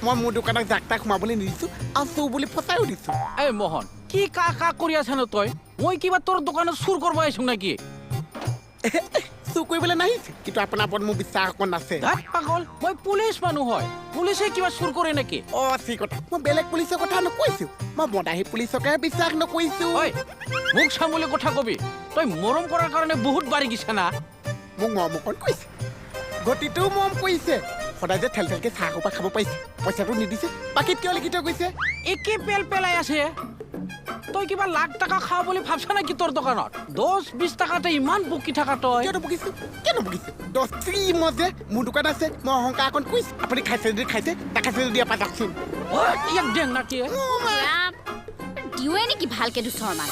মই মোৰ দোকানত যাক তাক সোমাবলৈ নিদিছোঁ আৰু চুৰ বুলি ফচাইও দিছোঁ এই মোহন কি কা কৰি আছ ন তই মই কিবা তোৰ দোকানত চুৰ কৰিব আহিছো নেকি চুৰ কৰিবলৈ নাহিছোঁ কিন্তু আপোনাৰ ওপৰত মোৰ বিশ্বাস অকণ আছে ধাত পাগল মই পুলিচ মানুহ হয় পুলিচে কিবা চুৰ কৰে নেকি অঁ ঠিক কথা মই বেলেগ পুলিচৰ কথা নকৈছোঁ মই মদাহী পুলিচকে বিশ্বাস নকৰিছোঁ ঐ মোক চামুলি কথা কবি তই মৰম কৰাৰ কাৰণে বহুত বাঢ়ি গৈছা না মোক মৰম অকণ কৰিছে গতিটোও মৰম কৰিছে সদায় যে ঠেল ঠেলকৈ চাহ সোপা খাব পাৰিছে পইচাটো নিদিছে বাকীত কিয় লিখি থৈ গৈছে একে পেলাই আছে তই কিবা লাখ টকা খাও বুলি ভাবছা নেকি তোৰ দোকানত 10-20 টকাতে ইমান বুকি থাকা তই কিয় নবকিছোঁ কিয় নবকিছোঁ 10 মই যে মোৰ দোকান আছে মই অহংকাৰ অকণ কৰিছোঁ আপুনি খাইছে যদি খাইছে তাকে যদি আপা যাওকচোন ইয়াক দেখ নাকি দিওঁৱে নেকি ভালকে দুচৰমান